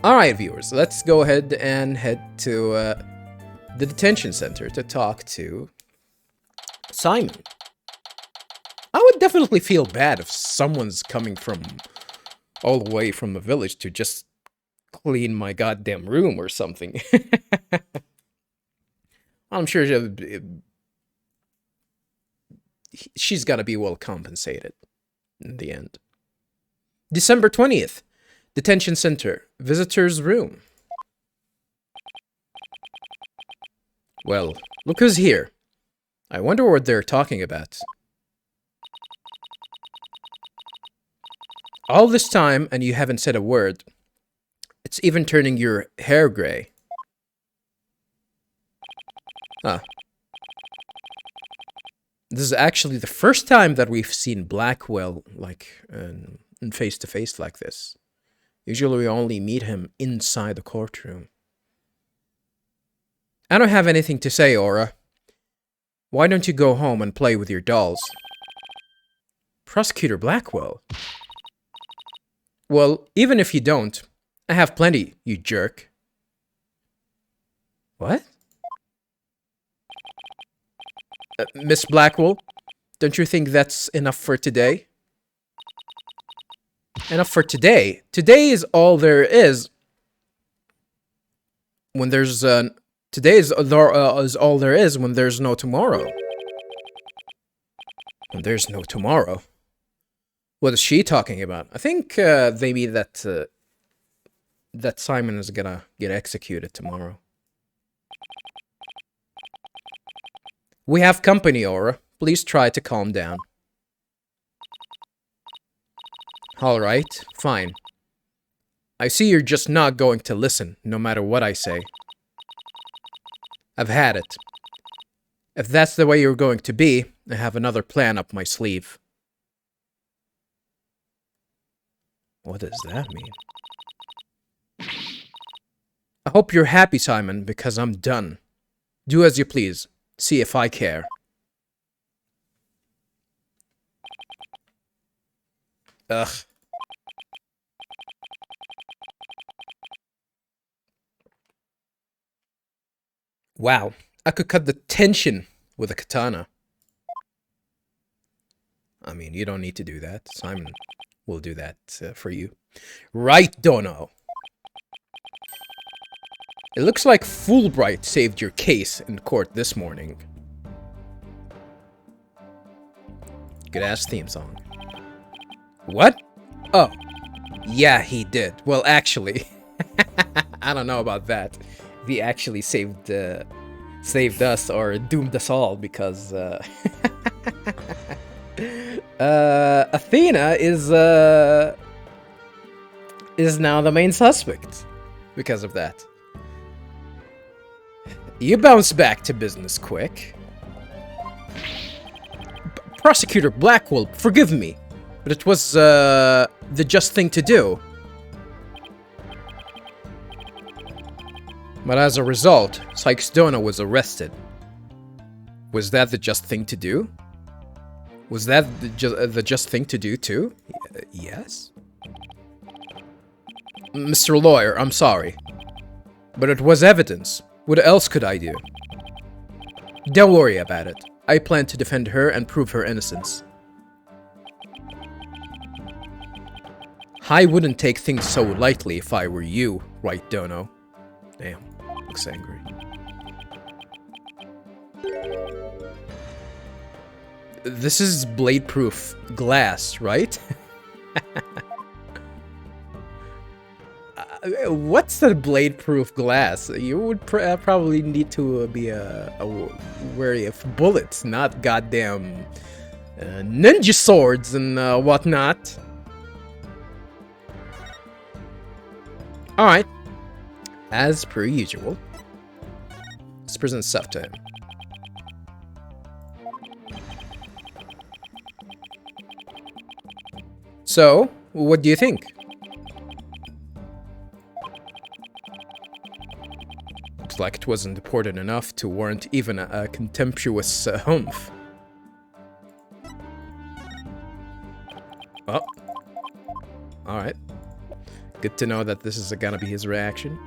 Alright, viewers, let's go ahead and head to the detention center to talk to Simon. I would definitely feel bad if someone's coming from all the way from the village to just clean my goddamn room or something. I'm sure she's gotta be well compensated in the end. December 20th. Detention Center. Visitor's room. Well, look who's here. I wonder what they're talking about. All this time, and you haven't said a word. It's even turning your hair gray. Huh. This is actually the first time that we've seen Blackwell, like, in face-to-face like this. Usually we only meet him inside the courtroom. I don't have anything to say, Aura. Why don't you go home and play with your dolls? Prosecutor Blackwell? Well, even if you don't, I have plenty, you jerk. What? Miss Blackwell, don't you think that's enough for today? Enough for today. Today is all there is. When there's today is all there is when there's no tomorrow. When there's no tomorrow. What is she talking about? I think they mean that that Simon is gonna get executed tomorrow. We have company, Aura. Please try to calm down. Alright, fine. I see you're just not going to listen, no matter what I say. I've had it. If that's the way you're going to be, I have another plan up my sleeve. What does that mean? I hope you're happy, Simon, because I'm done. Do as you please. See if I care. Ugh. Wow, I could cut the tension with a katana. I mean, you don't need to do that. Simon will do that for you. Right, Dono? It looks like Fulbright saved your case in court this morning. Good-ass theme song. What? Oh. Yeah, he did. Well, actually, I don't know about that. He actually saved us or doomed us all because Athena is now the main suspect because of that. You bounced back to business quick. Prosecutor Blackwell, forgive me, but it was the just thing to do. But as a result, Sykes Dona was arrested. Was that the just thing to do? Was that the just thing to do too? Yes? Mr. Lawyer, I'm sorry. But it was evidence. What else could I do? Don't worry about it. I plan to defend her and prove her innocence. I wouldn't take things so lightly if I were you, right, Dono? Damn. Looks angry. This is blade-proof glass, right? What's the blade-proof glass? You would probably need to be wary of bullets, not goddamn ninja swords and whatnot. Alright. As per usual, let's present stuff to him. So, what do you think? Looks like it wasn't important enough to warrant even a contemptuous humph. Oh. Alright. Good to know that this is gonna be his reaction.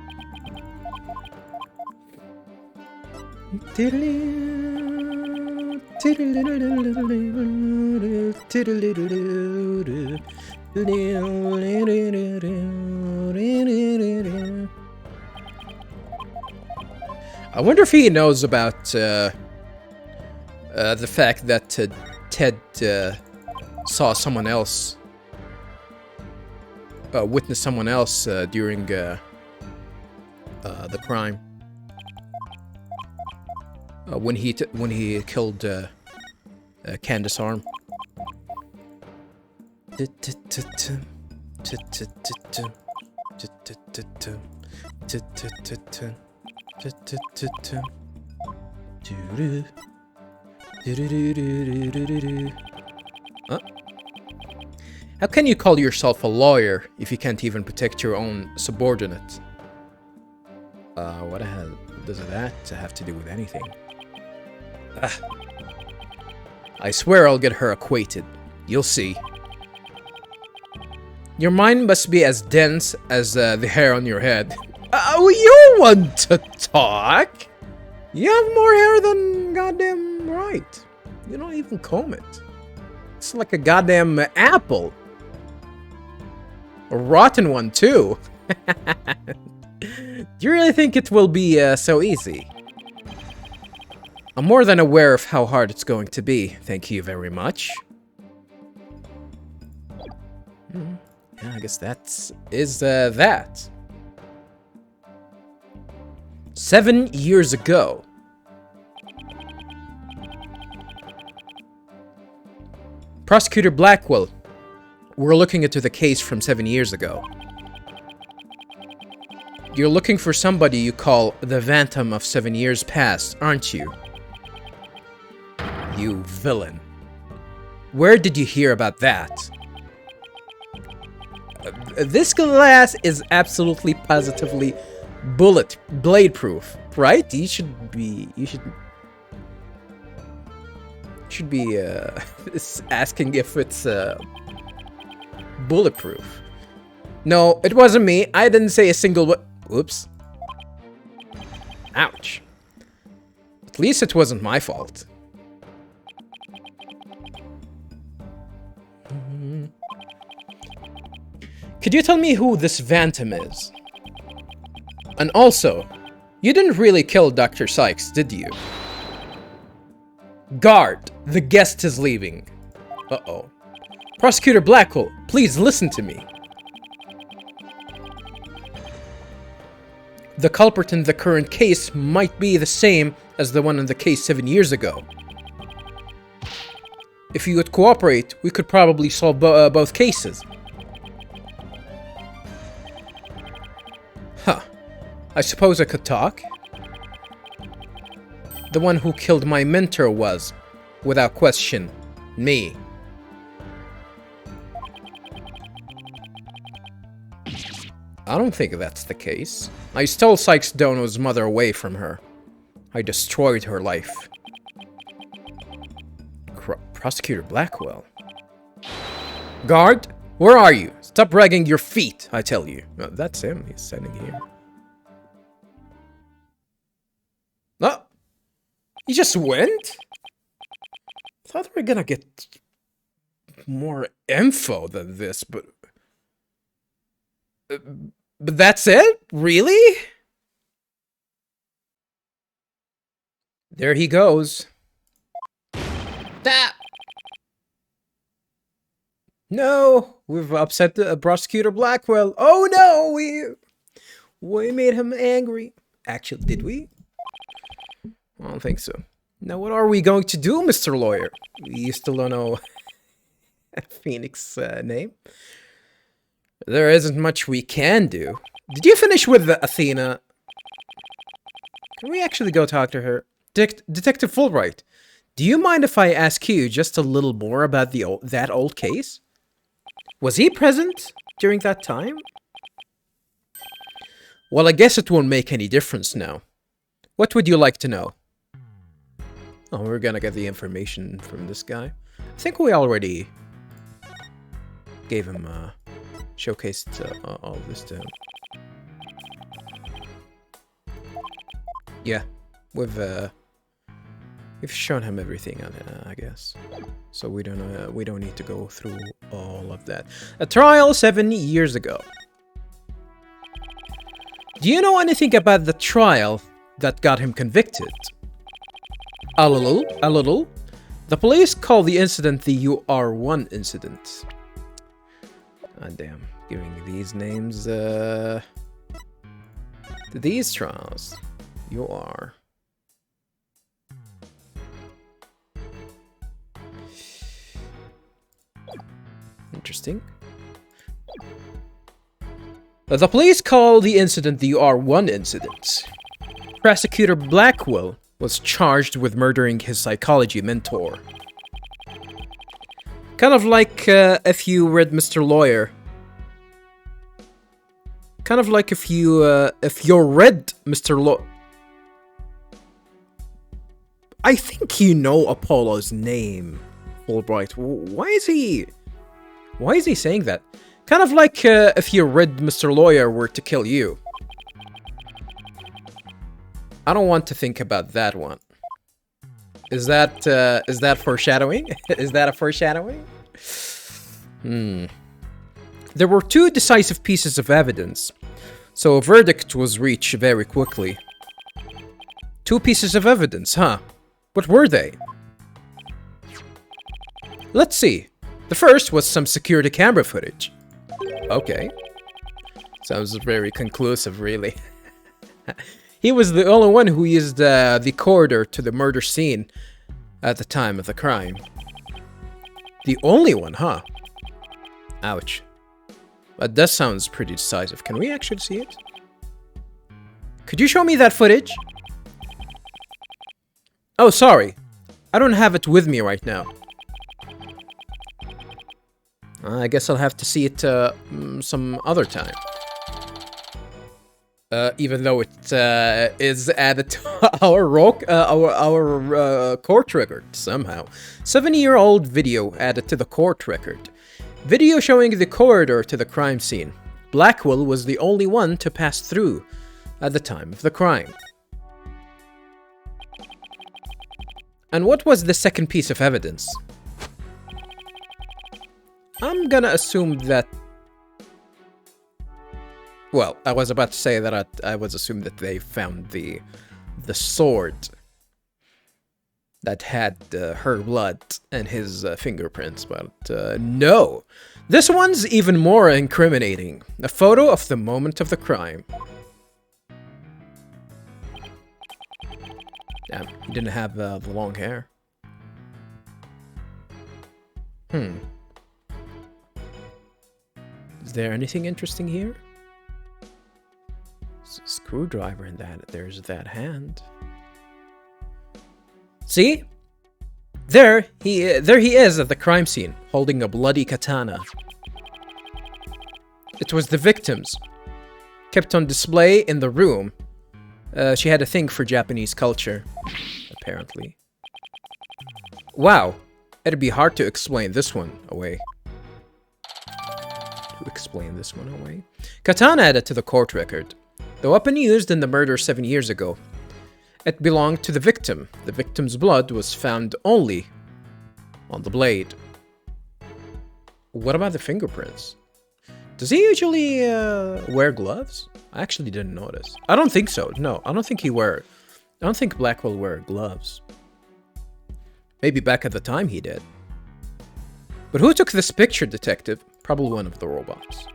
I wonder if he knows about the fact that Ted saw someone else, witnessed someone else during the crime. When he killed Candace Arm. Huh? How can you call yourself a lawyer if you can't even protect your own subordinates? What the hell does that have to do with anything? I swear I'll get her acquainted. You'll see. Your mind must be as dense as the hair on your head. Oh, you want to talk? You have more hair than goddamn right. You don't even comb it. It's like a goddamn apple. A rotten one, too. Do you really think it will be so easy? I'm more than aware of how hard it's going to be. Thank you very much. Yeah, I guess that. 7 years ago. Prosecutor Blackwell, we're looking into the case from 7 years ago. You're looking for somebody you call the Phantom of 7 years past, aren't you? You villain. Where did you hear about that? This glass is absolutely positively blade proof, right? You should be asking if it's bulletproof. No, it wasn't me. I didn't say a single Oops. Ouch. At least it wasn't my fault. Could you tell me who this Phantom is? And also, you didn't really kill Dr. Cykes, did you? Guard, the guest is leaving. Uh-oh. Prosecutor Blackwell, please listen to me. The culprit in the current case might be the same as the one in the case 7 years ago. If you would cooperate, we could probably solve both cases. Huh. I suppose I could talk. The one who killed my mentor was, without question, me. I don't think that's the case. I stole Sykes Dono's mother away from her. I destroyed her life. Prosecutor Blackwell. Guard, where are you? Stop dragging your feet, I tell you. Oh, that's him. He's standing here. Oh! He just went? I thought we were gonna get more info than this, but that's it? Really? There he goes. Ah! No, we've upset the Prosecutor Blackwell. Oh no, we made him angry. Actually, did we? I don't think so. Now, what are we going to do, Mr. Lawyer? We still don't know Phoenix name. There isn't much we can do. Did you finish with Athena? Can we actually go talk to her? Detective Fulbright, do you mind if I ask you just a little more about that old case? Was he present during that time? Well, I guess it won't make any difference now. What would you like to know? Oh, we're gonna get the information from this guy. I think we already gave him showcased all of this to him. Yeah, we've shown him everything on it, I guess. So we don't need to go through all of that. A trial 7 years ago. Do you know anything about the trial that got him convicted? A little. The police call the incident the UR1 incident. Ah, damn. Giving these names, to these trials. UR. Interesting. The police call the incident the UR1 incident. Prosecutor Blackwell was charged with murdering his psychology mentor. Kind of like if you read Mr. Lawyer. Kind of like if you read Mr. Lawyer. I think you know Apollo's name, Fulbright. Why is he saying that? Kind of like if you read Mr. Lawyer were to kill you. I don't want to think about that one. Is that foreshadowing? Is that a foreshadowing? There were 2 decisive pieces of evidence, so a verdict was reached very quickly. 2 pieces of evidence, huh? What were they? Let's see. The first was some security camera footage. Okay. Sounds very conclusive, really. He was the only one who used the corridor to the murder scene at the time of the crime. The only one, huh? Ouch. But that sounds pretty decisive. Can we actually see it? Could you show me that footage? Oh, sorry. I don't have it with me right now. I guess I'll have to see it some other time. Even though it is added to our court record somehow. 7-year-old video added to the court record. Video showing the corridor to the crime scene. Blackwell was the only one to pass through at the time of the crime. And what was the second piece of evidence? I'm gonna assume that... Well, I was about to say that I was assuming that they found the sword that had her blood and his fingerprints, but no. This one's even more incriminating. A photo of the moment of the crime. Damn, he didn't have the long hair. Is there anything interesting here? There's a screwdriver in that. There's that hand. See? There he is at the crime scene, holding a bloody katana. It was the victim's. Kept on display in the room. She had a thing for Japanese culture, apparently. Wow, it'd be hard to explain this one away. Katana added to the court record. The weapon used in the murder 7 years ago. It belonged to the victim. The victim's blood was found only on the blade. What about the fingerprints? Does he usually wear gloves? I actually didn't notice. I don't think so. No, I don't think Blackwell wear gloves. Maybe back at the time he did. But who took this picture, detective? Probably one of the robots.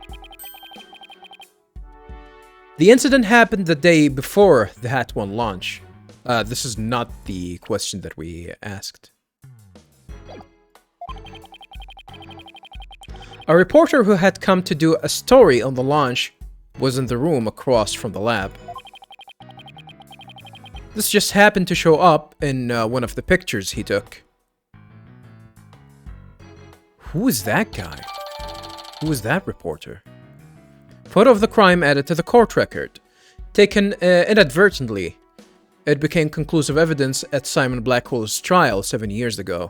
The incident happened the day before the Hat 1 launch. This is not the question that we asked. A reporter who had come to do a story on the launch was in the room across from the lab. This just happened to show up in one of the pictures he took. Who is that guy? Who is that reporter? Photo of the crime added to the court record. Taken inadvertently. It became conclusive evidence at Simon Blackwell's trial 7 years ago.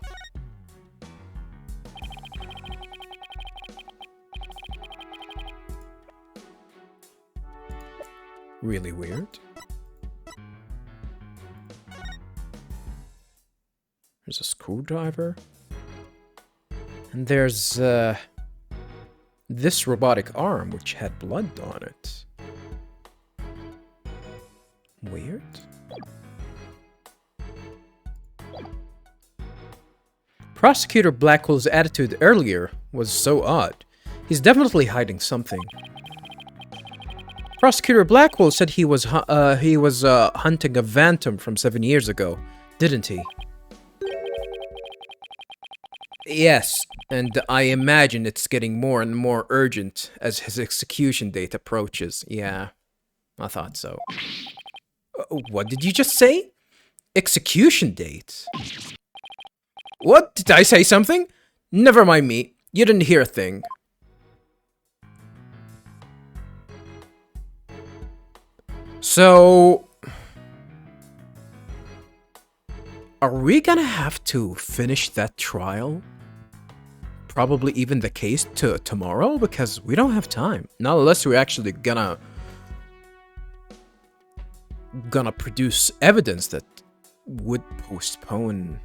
really weird. There's a screwdriver. And there's this robotic arm which had blood on it. Weird. Prosecutor Blackwell's attitude earlier was so odd. He's definitely hiding something. Prosecutor Blackwell said he was hunting a phantom from 7 years ago, didn't he? Yes, and I imagine it's getting more and more urgent as his execution date approaches. Yeah, I thought so. What did you just say? Execution date? What? Did I say something? Never mind me. You didn't hear a thing. So... are we gonna have to finish that trial? Probably even the case to tomorrow? Because we don't have time. Not unless we're actually gonna produce evidence that would postpone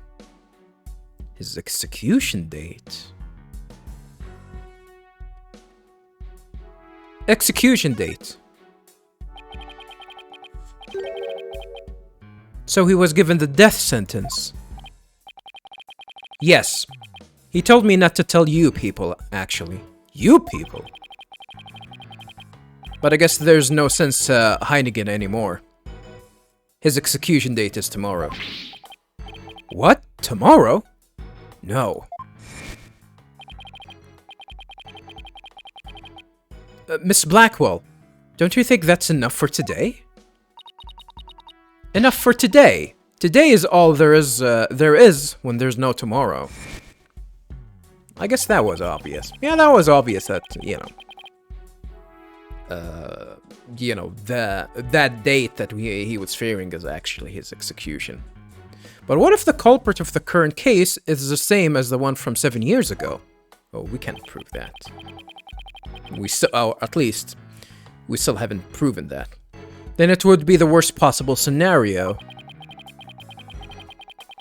his execution date. Execution date. So he was given the death sentence. Yes. He told me not to tell you people, actually. You people? But I guess there's no sense hiding it anymore. His execution date is tomorrow. What? Tomorrow? No. Miss Blackwell, don't you think that's enough for today? Enough for today. Today is all there is when there's no tomorrow. I guess that was obvious. Yeah, that was obvious that, that date that he was fearing is actually his execution. But what if the culprit of the current case is the same as the one from 7 years ago? Oh, we can't prove that. At least, we still haven't proven that. Then it would be the worst possible scenario.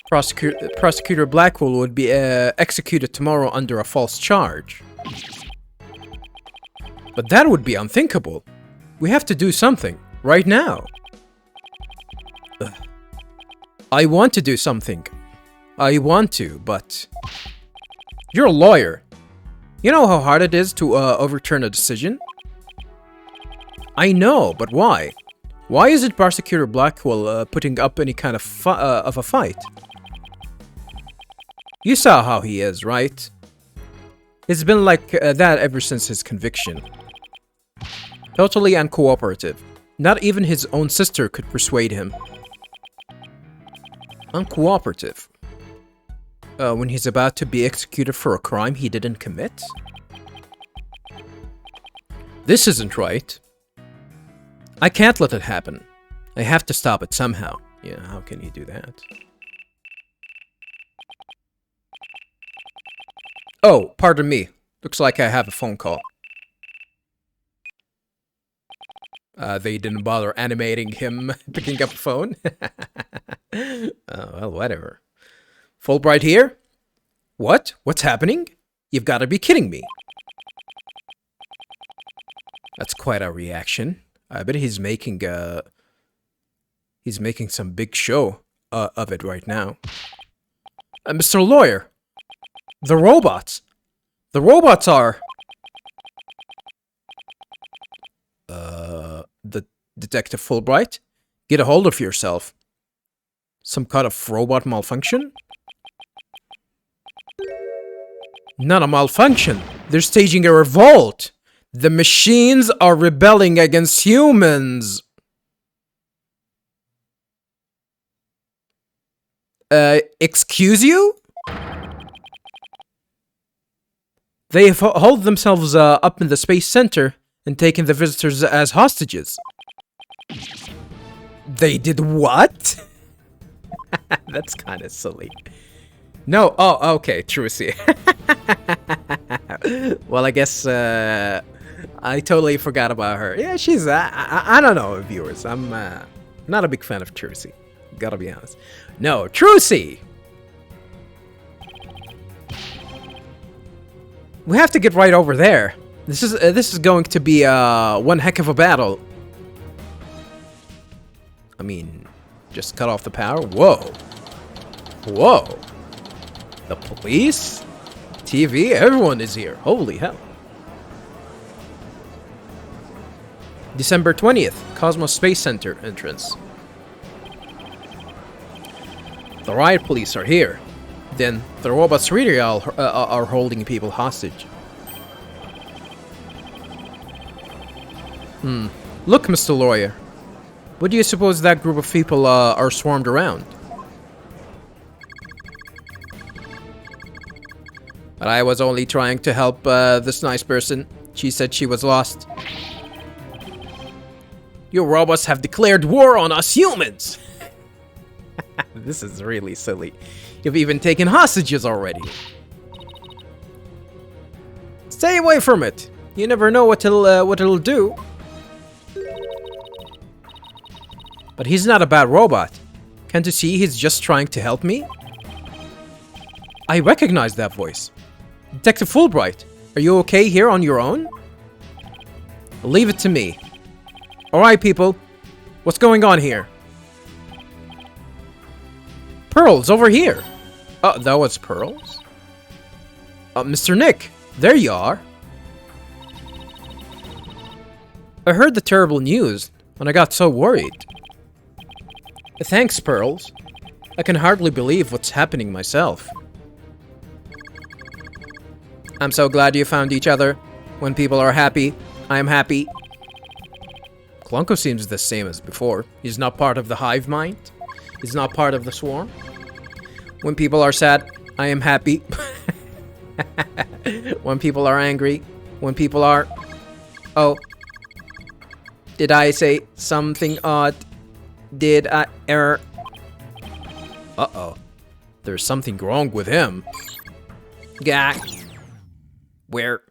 Prosecutor Blackwell would be executed tomorrow under a false charge. But that would be unthinkable. We have to do something, right now. Ugh. I want to do something. I want to, but... You're a lawyer. You know how hard it is to overturn a decision? I know, but why? Why isn't Prosecutor Blackwell putting up any kind of a fight? You saw how he is, right? It's been like that ever since his conviction. Totally uncooperative. Not even his own sister could persuade him. Uncooperative. When he's about to be executed for a crime he didn't commit? This isn't right. I can't let it happen. I have to stop it somehow. Yeah, how can you do that? Oh, pardon me. Looks like I have a phone call. They didn't bother animating him picking up the phone. Oh, well, whatever. Fulbright here? What? What's happening? You've got to be kidding me. That's quite a reaction. I bet he's making some big show of it right now. Mr. Lawyer, the robots are... The Detective Fulbright? Get a hold of yourself. Some kind of robot malfunction? Not a malfunction. They're staging a revolt. The machines are rebelling against humans. Excuse you? They have hauled themselves up in the Space Center and taken the visitors as hostages. They did what? That's kind of silly. No, oh, okay, Trucy. Well, I guess, I totally forgot about her. Yeah, she's... I don't know, viewers. I'm not a big fan of Trucy. Gotta be honest. No, Trucy! We have to get right over there. This is going to be one heck of a battle. I mean, just cut off the power. Whoa. Whoa. The police? TV? Everyone is here. Holy hell. December 20th, Cosmos Space Center entrance. The riot police are here. Then the robots really are holding people hostage. Look, Mr. Lawyer. What do you suppose that group of people are swarmed around? But I was only trying to help this nice person. She said she was lost. You robots have declared war on us humans! This is really silly. You've even taken hostages already. Stay away from it. You never know what it'll do. But he's not a bad robot. Can't you see he's just trying to help me? I recognize that voice. Detective Fulbright, are you okay here on your own? Leave it to me. Alright, people. What's going on here? Pearls, over here. Oh, that was Pearls? Mr. Nick, there you are. I heard the terrible news, and I got so worried. Thanks, Pearls. I can hardly believe what's happening myself. I'm so glad you found each other. When people are happy, I am happy. Klonko seems the same as before. He's not part of the hive mind. He's not part of the swarm. When people are sad, I am happy. When people are angry, when people are... Oh. Did I say something odd? Did I error? Uh-oh. There's something wrong with him. Gah. Where?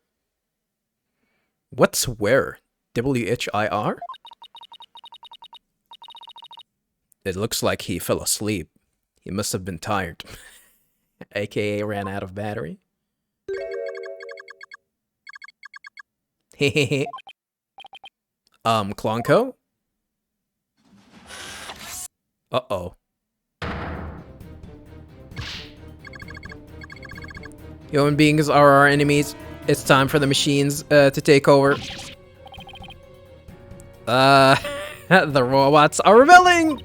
What's where? W-H-I-R? It looks like he fell asleep. He must have been tired. AKA ran out of battery. Hehehe. Klonko? Uh-oh. Human beings are our enemies. It's time for the machines to take over. The robots are rebelling!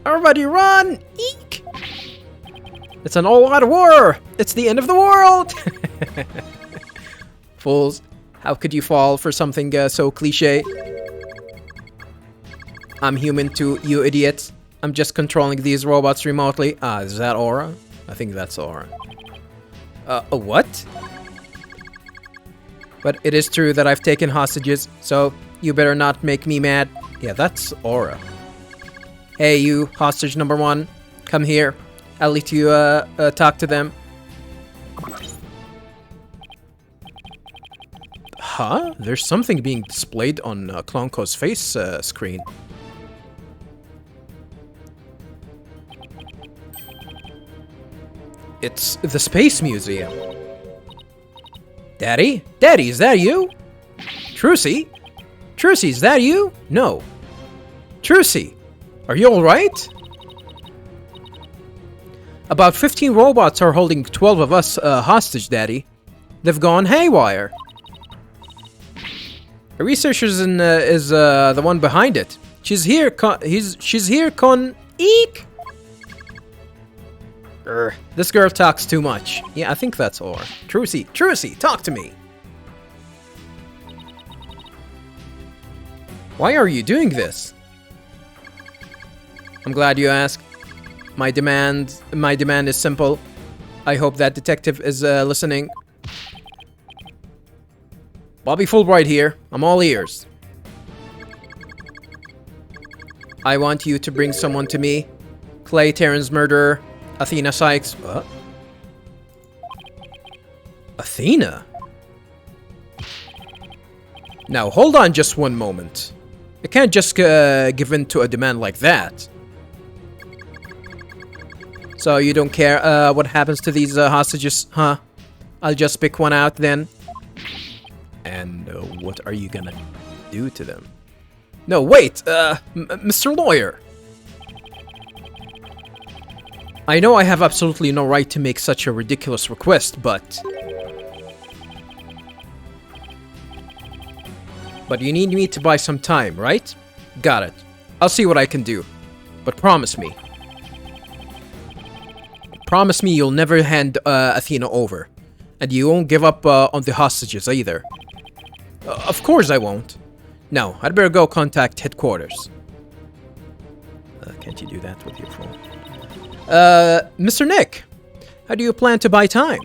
Everybody run! Eek! It's an all-out war! It's the end of the world! Fools, how could you fall for something so cliche? I'm human too, you idiots. I'm just controlling these robots remotely. Ah, is that Aura? I think that's Aura. What? But it is true that I've taken hostages, so you better not make me mad. Yeah, that's Aura. Hey, you, hostage number 1. Come here. I'll let you, talk to them. Huh? There's something being displayed on Klonko's face screen. It's the Space Museum. Daddy? Daddy, is that you? Trucy? Trucy, is that you? No. Trucy, are you alright? About 15 robots are holding 12 of us hostage, Daddy. They've gone haywire. A researcher is the one behind it. She's here, she's here, Eek! This girl talks too much. Yeah, I think that's all. Trucy, Trucy, talk to me. Why are you doing this? I'm glad you asked. My demand is simple. I hope that detective is listening. Bobby Fulbright here. I'm all ears. I want you to bring someone to me. Clay Terran's murderer, Athena Cykes. What? Athena? Now, hold on just one moment. I can't just give in to a demand like that. So you don't care what happens to these hostages, huh? I'll just pick one out then. And what are you gonna do to them? No, wait, Mr. Lawyer. I know I have absolutely no right to make such a ridiculous request, but you need me to buy some time, right? Got it. I'll see what I can do. But promise me. Promise me you'll never hand Athena over. And you won't give up on the hostages either. Of course I won't. No, I'd better go contact headquarters. Can't you do that with your phone? Mr. Nick, how do you plan to buy time?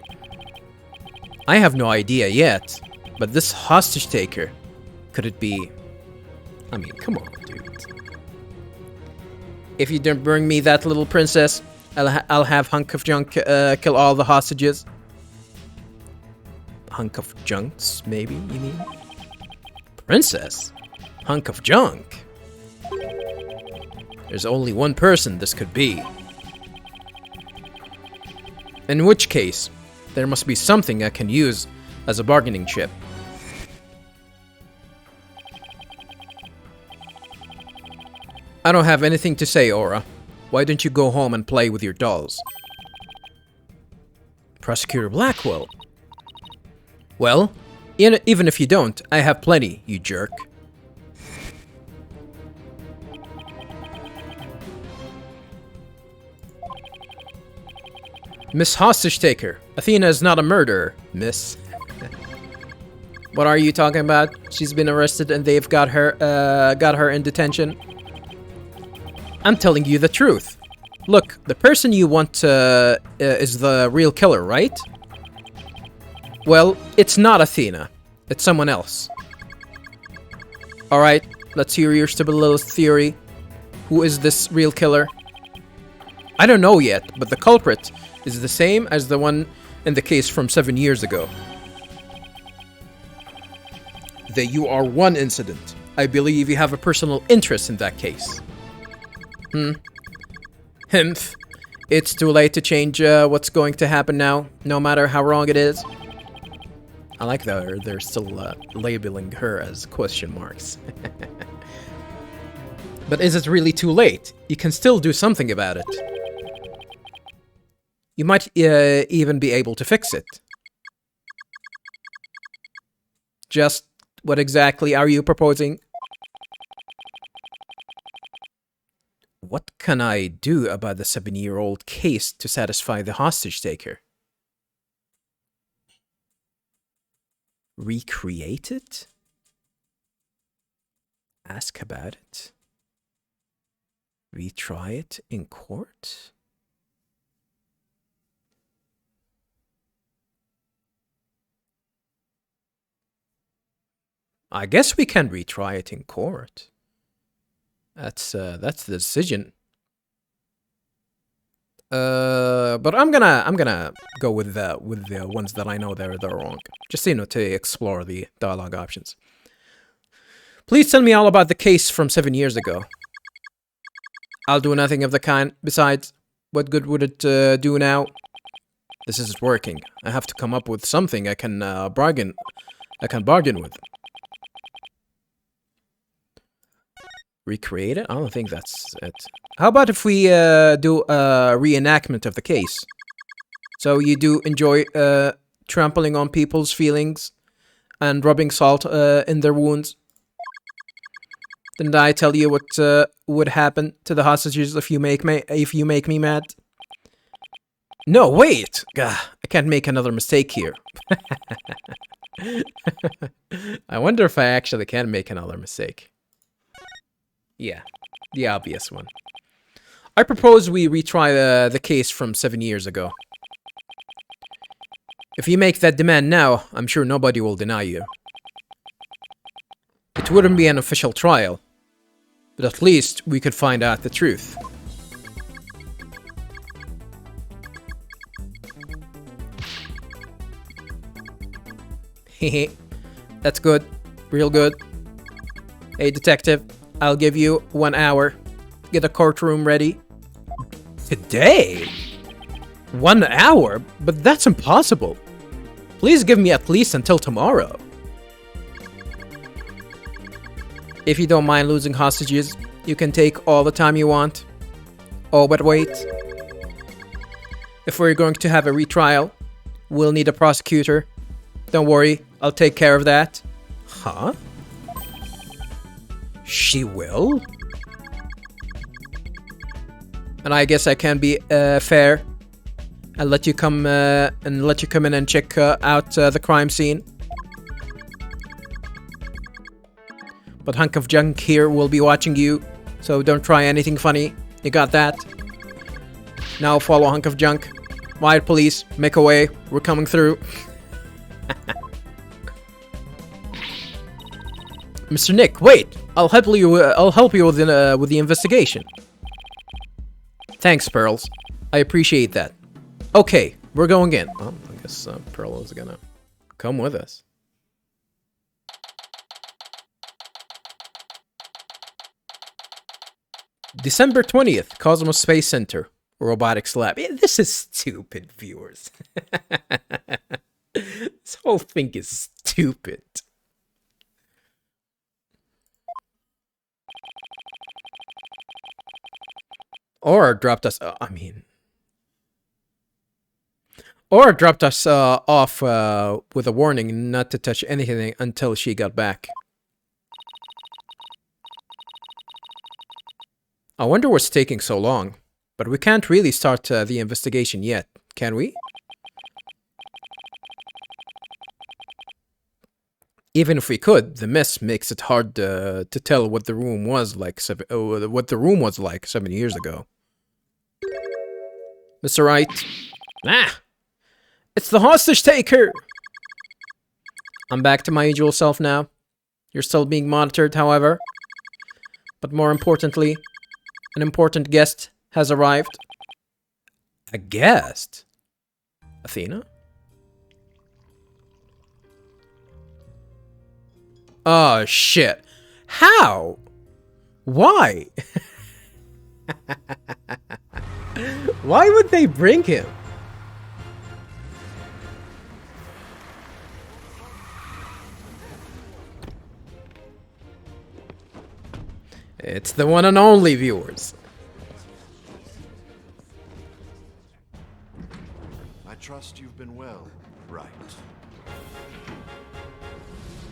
I have no idea yet, but this hostage taker, could it be... I mean, come on, dude. If you don't bring me that little princess, I'll have Hunk of Junk kill all the hostages. Hunk of Junks, maybe, you mean? Princess? Hunk of Junk? There's only one person this could be. In which case, there must be something I can use as a bargaining chip. I don't have anything to say, Aura. Why don't you go home and play with your dolls? Prosecutor Blackwell. Well, even if you don't, I have plenty, you jerk. Miss Hostage Taker, Athena is not a murderer, miss. What are you talking about? She's been arrested and they've got her in detention. I'm telling you the truth. Look, the person you want is the real killer, right? Well, it's not Athena. It's someone else. Alright, let's hear your stupid little theory. Who is this real killer? I don't know yet, but the culprit is the same as the one in the case from 7 years ago. The UR1 incident. I believe you have a personal interest in that case. Himph. It's too late to change what's going to happen now, no matter how wrong it is. I like that they're still labeling her as question marks. But is it really too late? You can still do something about it. You might even be able to fix it. Just what exactly are you proposing? What can I do about the 7-year-old case to satisfy the hostage taker? Recreate it? Ask about it? Retry it in court? I guess we can retry it in court. That's the decision. But I'm gonna go with the ones that I know they're wrong. Just to explore the dialogue options. Please tell me all about the case from 7 years ago. I'll do nothing of the kind. Besides, what good would it do now? This isn't working. I have to come up with something I can bargain with. Recreate it? I don't think that's it. How about if we do a reenactment of the case? So you do enjoy trampling on people's feelings and rubbing salt in their wounds? Didn't I tell you what would happen to the hostages if you make me mad? No, wait! Gah, I can't make another mistake here. I wonder if I actually can make another mistake. Yeah, the obvious one. I propose we retry the case from 7 years ago. If you make that demand now, I'm sure nobody will deny you. It wouldn't be an official trial, but at least we could find out the truth. Hehe, that's good. Real good. Hey, detective, I'll give you 1 hour. Get a courtroom ready. Today? 1 hour? But that's impossible. Please give me at least until tomorrow. If you don't mind losing hostages, you can take all the time you want. Oh, but wait. If we're going to have a retrial, we'll need a prosecutor. Don't worry, I'll take care of that. Huh? She will? And I guess I can be fair and let you come in and check out the crime scene. But hunk of junk here will be watching you, so don't try anything funny. You got that? Now follow hunk of junk. Wyatt police, make a way. We're coming through. Mr. Nick, wait! I'll help you with the investigation. Thanks, Pearls. I appreciate that. Okay, we're going in. Oh, I guess Pearl is gonna come with us. December 20th, Cosmos Space Center, Robotics Lab. Yeah, this is stupid, viewers. This whole thing is stupid. Or dropped us, Or dropped us off with a warning not to touch anything until she got back. I wonder what's taking so long, but we can't really start the investigation yet, can we? Even if we could, the mess makes it hard to tell what the room was like 7 years ago. Mr. Wright. Ah! It's the hostage taker! I'm back to my usual self now. You're still being monitored, however. But more importantly, an important guest has arrived. A guest? Athena? Oh, shit. How? Why? Why would they bring him? It's the one and only, viewers. I trust you've been well, Wright.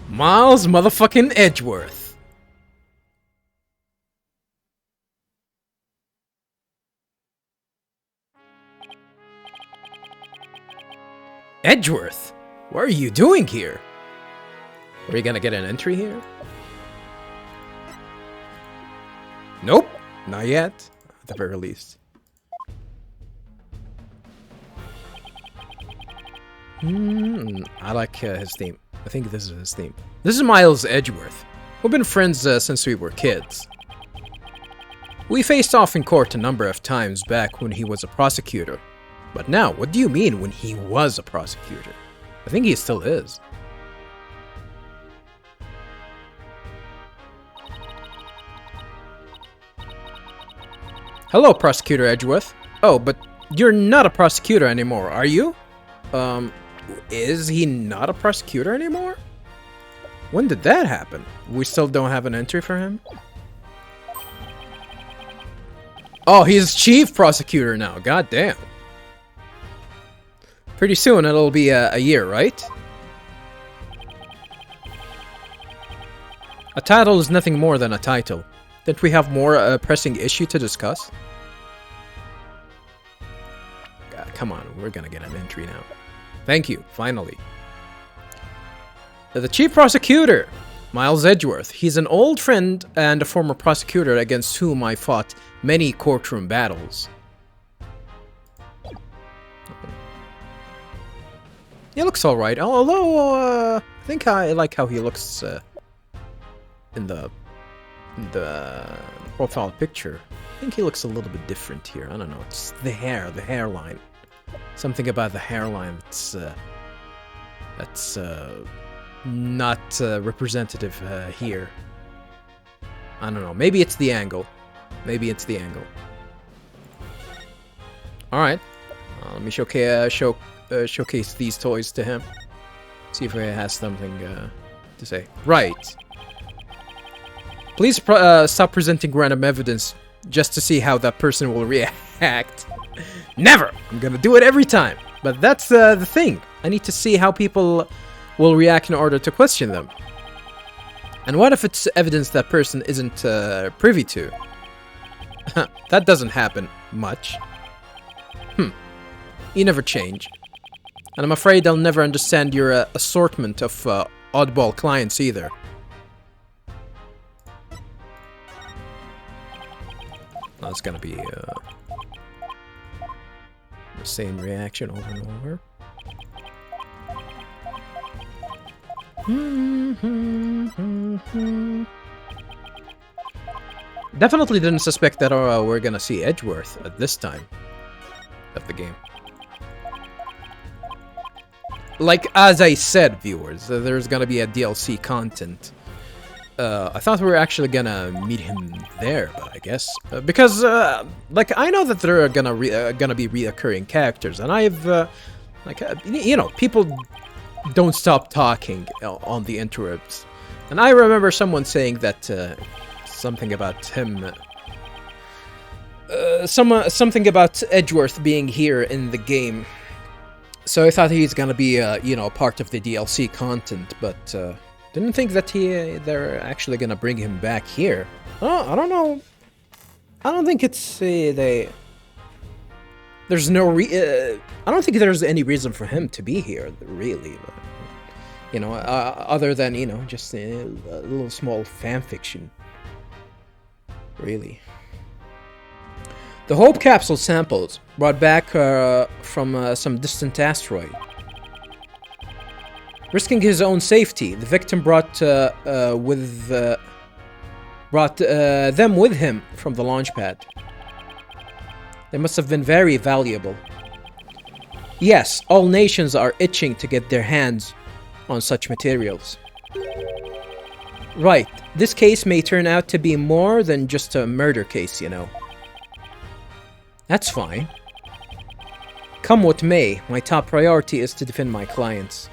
Miles motherfucking Edgeworth. Edgeworth? What are you doing here? Are you gonna get an entry here? Nope, not yet, at the very least. I like his theme. I think this is his theme. This is Miles Edgeworth. We've been friends since we were kids. We faced off in court a number of times back when he was a prosecutor. But now, what do you mean when he was a prosecutor? I think he still is. Hello, Prosecutor Edgeworth. Oh, but you're not a prosecutor anymore, are you? Is he not a prosecutor anymore? When did that happen? We still don't have an entry for him? Oh, he's chief prosecutor now. God damn. Pretty soon it'll be a year, right? A title is nothing more than a title. Don't we have more pressing issue to discuss? God, come on, we're gonna get an entry now. Thank you, finally. The chief prosecutor, Miles Edgeworth. He's an old friend and a former prosecutor against whom I fought many courtroom battles. He looks alright, although I think I like how he looks in the profile picture. I think he looks a little bit different here. I don't know, it's the hairline. Something about the hairline that's not representative here. I don't know. Maybe it's the angle. Maybe it's the angle. All right. Let me showcase these toys to him. See if he has something to say. Right. Please stop presenting random evidence just to see how that person will react. Never! I'm gonna do it every time. But that's the thing. I need to see how people will react in order to question them. And what if it's evidence that person isn't privy to? That doesn't happen much. You never change. And I'm afraid I'll never understand your assortment of oddball clients either. Well, it's gonna be the same reaction over and over. Definitely didn't suspect that we're gonna see Edgeworth at this time of the game. Like, as I said, viewers, there's gonna be a DLC content. I thought we were actually gonna meet him there, but I guess because like I know that there are gonna be reoccurring characters, and I've you know, people don't stop talking on the interwebs, and I remember someone saying that something about him, something about Edgeworth being here in the game. So I thought he's gonna be you know, part of the DLC content, but didn't think that they're actually gonna bring him back here. Oh, I don't know. I don't think it's there's no I don't think there's any reason for him to be here, really. But, you know, other than, you know, just a little small fan fiction. Really. The Hope capsule samples brought back from some distant asteroid. Risking his own safety, the victim brought them with him from the launch pad. They must have been very valuable. Yes, all nations are itching to get their hands on such materials. Right, this case may turn out to be more than just a murder case, you know. That's fine. Come what may, my top priority is to defend my clients.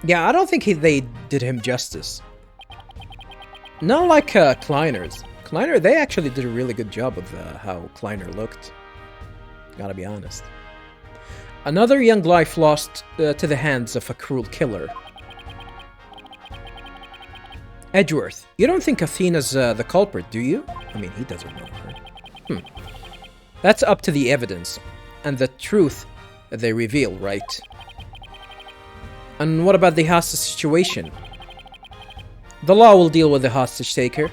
Yeah, I don't think they did him justice. Not like Kleiner's. Kleiner, they actually did a really good job of how Kleiner looked. Gotta be honest. Another young life lost to the hands of a cruel killer. Edgeworth, you don't think Athena's the culprit, do you? I mean, he doesn't know her. That's up to the evidence, and the truth they reveal, right? And what about the hostage situation? The law will deal with the hostage taker.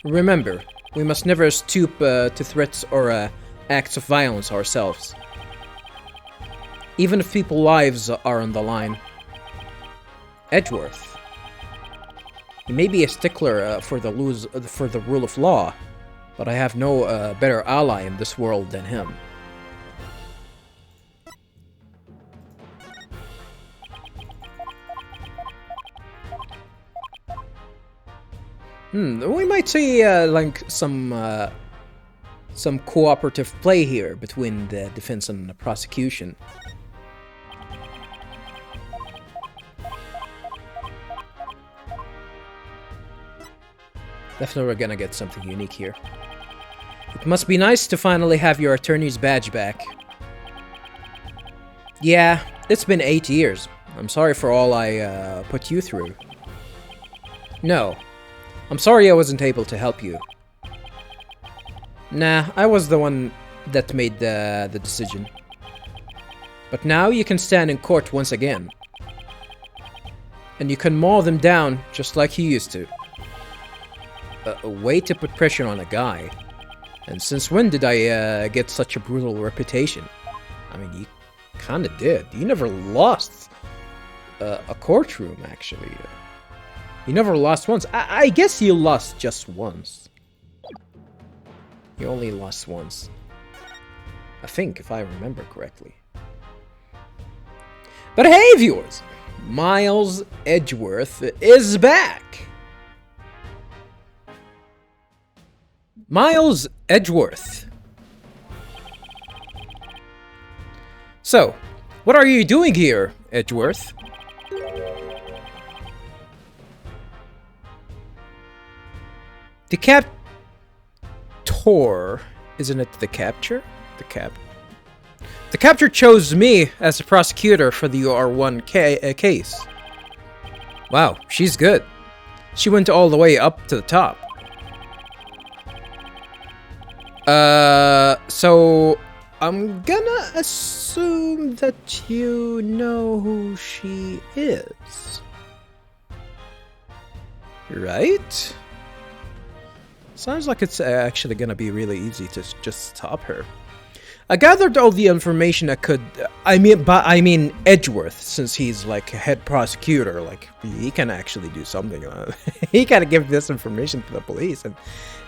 Remember, we must never stoop to threats or acts of violence ourselves. Even if people's lives are on the line. Edgeworth. He may be a stickler for the rule of law, but I have no better ally in this world than him. We might see like some cooperative play here between the defense and the prosecution. Definitely we're gonna get something unique here. It must be nice to finally have your attorney's badge back. Yeah, it's been 8 years. I'm sorry for all I put you through. No. I'm sorry I wasn't able to help you. Nah, I was the one that made the decision. But now you can stand in court once again. And you can mow them down just like you used to. a way to put pressure on a guy. And since when did I get such a brutal reputation? I mean, you kinda did. You never lost a courtroom, actually. You never lost once. I guess you lost just once. You only lost once. I think, if I remember correctly. But hey, viewers! Miles Edgeworth is back! Miles Edgeworth. So, what are you doing here, Edgeworth? The captor, isn't it the capture? The capture chose me as the prosecutor for the UR1 case. Wow, she's good. She went all the way up to the top. So I'm gonna assume that you know who she is. Right? Sounds like it's actually gonna be really easy to just stop her. I gathered all the information I could. I mean Edgeworth, since he's like a head prosecutor, like he can actually do something. He can give this information to the police, and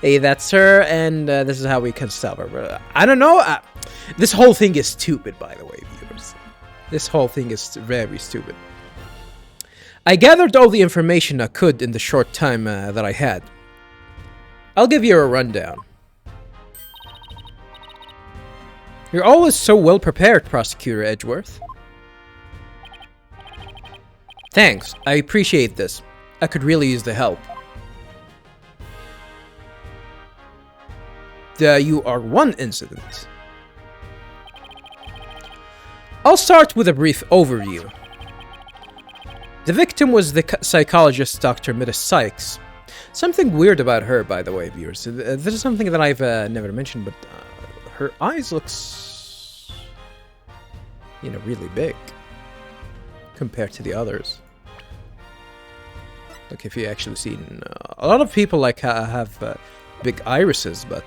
hey, that's her, and this is how we can stop her. But I don't know. This whole thing is stupid, by the way, viewers. This whole thing is very stupid. I gathered all the information I could in the short time that I had. I'll give you a rundown. You're always so well prepared, Prosecutor Edgeworth. Thanks, I appreciate this. I could really use the help. The UR1 incident. I'll start with a brief overview. The victim was the psychologist Dr. Athena Cykes. Something weird about her, by the way, viewers. This is something that I've never mentioned, but her eyes looks, you know, really big compared to the others. Like if you actually see, a lot of people like have big irises, but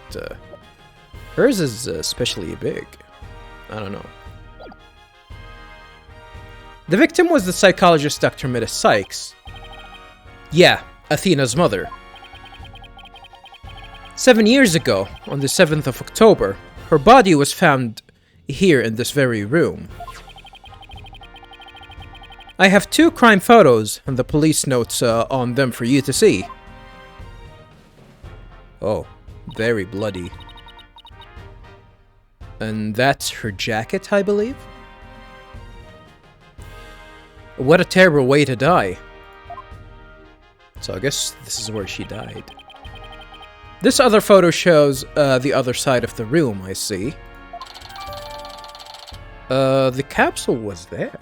hers is especially big. I don't know. The victim was the psychologist Dr. Athena Cykes. Yeah, Athena's mother. 7 years ago, on the 7th of October, her body was found here in this very room. I have 2 crime photos and the police notes on them for you to see. Oh, very bloody. And that's her jacket, I believe? What a terrible way to die. So I guess this is where she died. This other photo shows the other side of the room, I see. The capsule was there.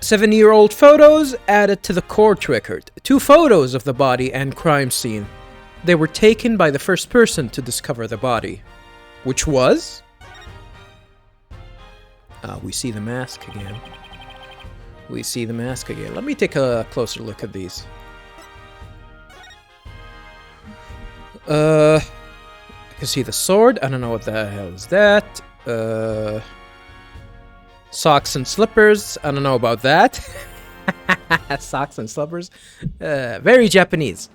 7-year-old photos added to the court record. 2 photos of the body and crime scene. They were taken by the first person to discover the body. Which was? We see the mask again. We see the mask again. Let me take a closer look at these. I can see the sword. I don't know what the hell is that. Socks and slippers. I don't know about that. Socks and slippers. Very Japanese.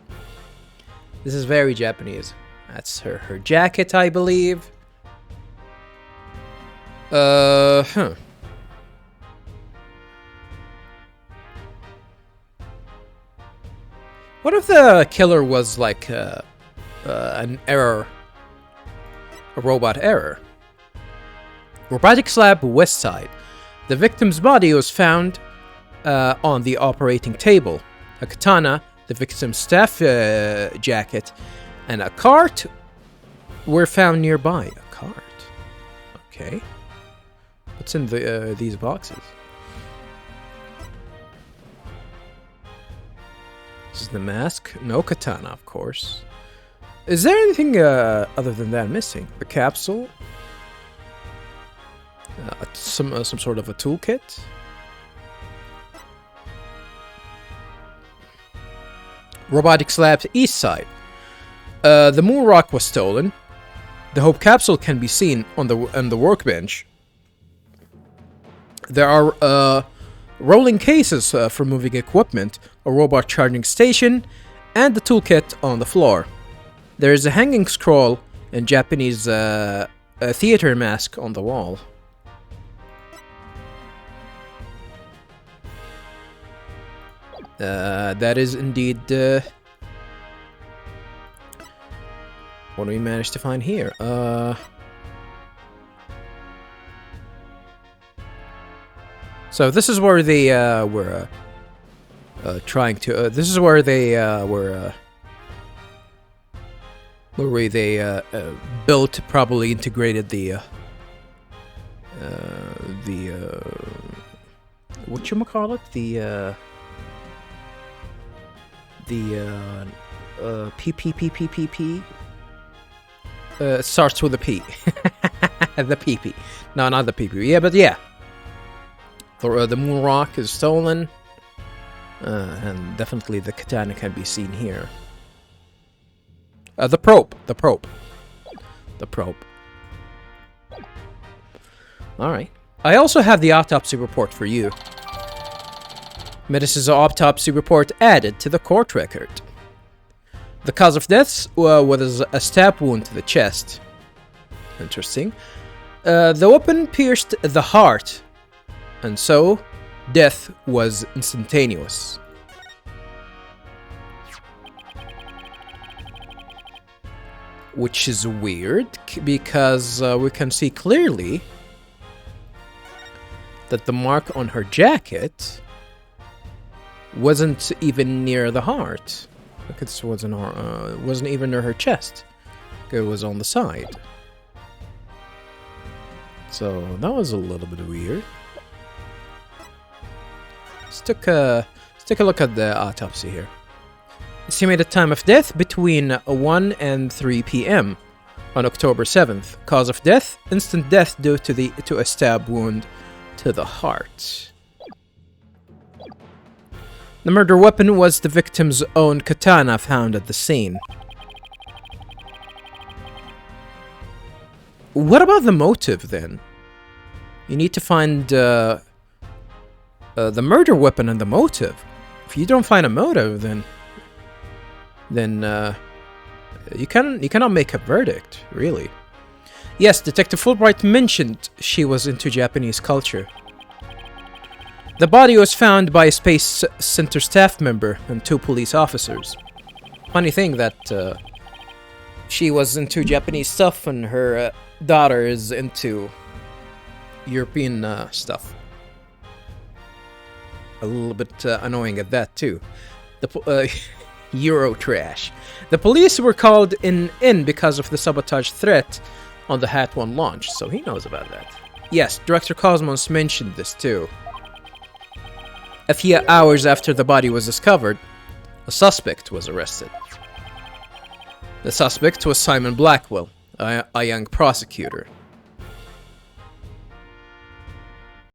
This is very Japanese. That's her jacket, I believe. Huh. What if the killer was like an error? A robot error. Robotics Lab West Side. The victim's body was found on the operating table. A katana, the victim's staff jacket, and a cart were found nearby. A cart. Okay. What's in these boxes? This is the mask. No katana, of course. Is there anything other than that missing? The capsule? Some sort of a toolkit? Robotics Lab's east side. The moon rock was stolen. The Hope capsule can be seen on the workbench. There are rolling cases for moving equipment, a robot charging station, and the toolkit on the floor. There is a hanging scroll and Japanese theater mask on the wall. That is indeed what do we manage to find here? So this is where they were trying to. This is where they were. Where they built, probably integrated the whatchamacallit? The PPPPPP. It starts with a P. The PP. No, not the PP. Yeah, but yeah. The moon rock is stolen. And definitely the katana can be seen here. The probe. Alright. I also have the autopsy report for you. Metis' autopsy report added to the court record. The cause of death was a stab wound to the chest. Interesting. The weapon pierced the heart, and so death was instantaneous. Which is weird, because we can see clearly that the mark on her jacket wasn't even near the heart. Look, it wasn't even near her chest. It was on the side. So that was a little bit weird. Let's take a look at the autopsy here. Estimated time of death between 1 and 3 p.m. on October 7th. Cause of death: instant death due to a stab wound to the heart. The murder weapon was the victim's own katana found at the scene. What about the motive then? You need to find the murder weapon and the motive. If you don't find a motive, then you cannot make a verdict, really. Yes, Detective Fulbright mentioned she was into Japanese culture. The body was found by a Space Center staff member and 2 police officers. Funny thing that she was into Japanese stuff and her daughter is into European stuff. A little bit annoying at that too. The Euro trash. The police were called in because of the sabotage threat on the Hat 1 launch, so he knows about that. Yes, Director Cosmos mentioned this too. A few hours after the body was discovered, a suspect was arrested. The suspect was Simon Blackwell, a young prosecutor.